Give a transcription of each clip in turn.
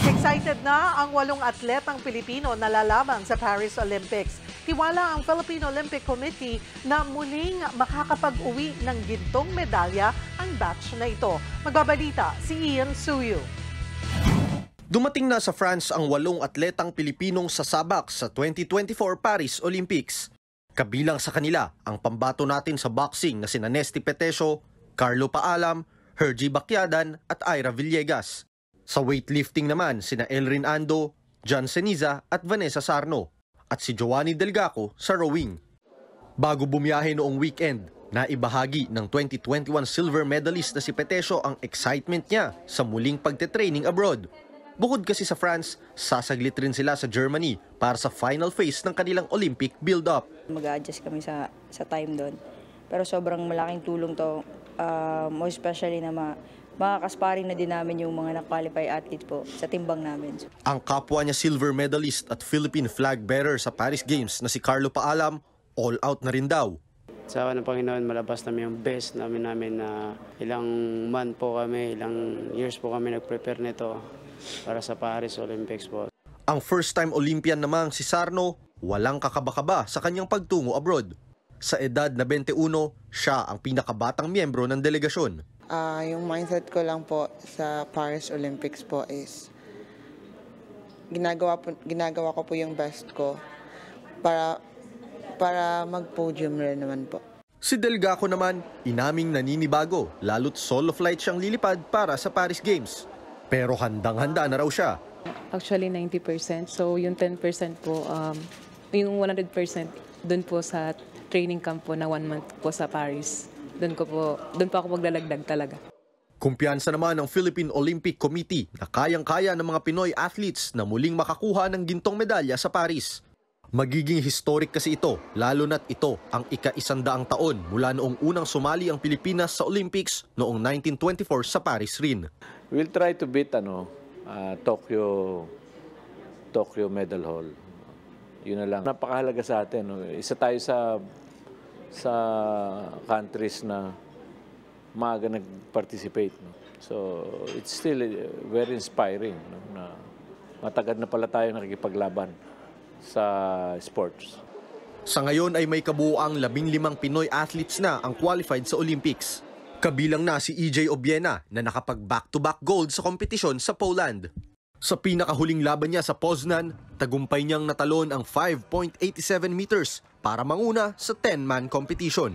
Excited na ang 8 atletang Pilipino na lalaban sa Paris Olympics. Tiwala ang Philippine Olympic Committee na muling makakapag-uwi ng gintong medalya ang batch na ito. Magbabalita si Ian Suyu. Dumating na sa France ang 8 atletang Pilipinong sasabak sa 2024 Paris Olympics. Kabilang sa kanila ang pambato natin sa boxing na sina Nesty Petesio, Carlo Paalam, Hergy Bacquiadan at Ira Villegas. Sa weightlifting naman sina Elrin Ando, John Ceniza at Vanessa Sarno at si Giovanni Delgaco sa rowing. Bago bumiyahe noong weekend, naibahagi ng 2021 silver medalist na si Petesio ang excitement niya sa muling pagte-training abroad. Bukod kasi sa France, sasaglit rin sila sa Germany para sa final phase ng kanilang Olympic build-up. Mag-a-adjust kami sa time doon. Pero sobrang malaking tulong to, most especially na makakasparing na din namin yung mga na-qualify athlete po sa timbang namin. Ang kapwa niya silver medalist at Philippine flag bearer sa Paris Games na si Carlo Paalam, all out na rin daw. Sa awa ng Panginoon, malabas namin yung best namin na ilang month po kami, ilang years po kami nag-prepare nito para sa Paris Olympics po. Ang first-time Olympian namang si Sarno, walang kakaba-kaba sa kanyang pagtungo abroad. Sa edad na 21, siya ang pinakabatang miyembro ng delegasyon. Yung mindset ko lang po sa Paris Olympics po is ginagawa ko po yung best ko para mag-podium rin naman po. Si Delgaco naman, inaming naninibago, lalo't solo flight siyang lilipad para sa Paris Games. Pero handang-handa na raw siya. Actually 90%, so yung 10% po, yung 100% doon po sa training camp po na 1 month po sa Paris. Doon po ako maglalagdag talaga. Kumpiyansa naman ng Philippine Olympic Committee na kayang-kaya ng mga Pinoy athletes na muling makakuha ng gintong medalya sa Paris. Magiging historic kasi ito, lalo na't ito ang ika-100 taon mula noong unang sumali ang Pilipinas sa Olympics noong 1924 sa Paris rin. We'll try to beat Tokyo Medal Hall. Yun na lang. Napakahalaga sa atin. Isa tayo sa countries na maaga nag-participate. So, it's still very inspiring na matagal na pala tayo nakikipaglaban sa sports. Sa ngayon ay may kabuuang 15 Pinoy athletes na ang qualified sa Olympics. Kabilang na si EJ Obiena na nakapag back-to-back gold sa kompetisyon sa Poland. Sa pinakahuling laban niya sa Poznan, tagumpay niyang natalon ang 5.87 meters para manguna sa 10-man competition.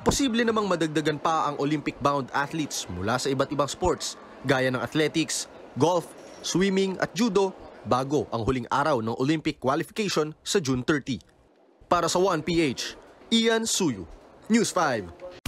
Posible namang madagdagan pa ang Olympic-bound athletes mula sa iba't ibang sports gaya ng athletics, golf, swimming at judo bago ang huling araw ng Olympic qualification sa June 30. Para sa 1PH, Ian Suyu, News 5.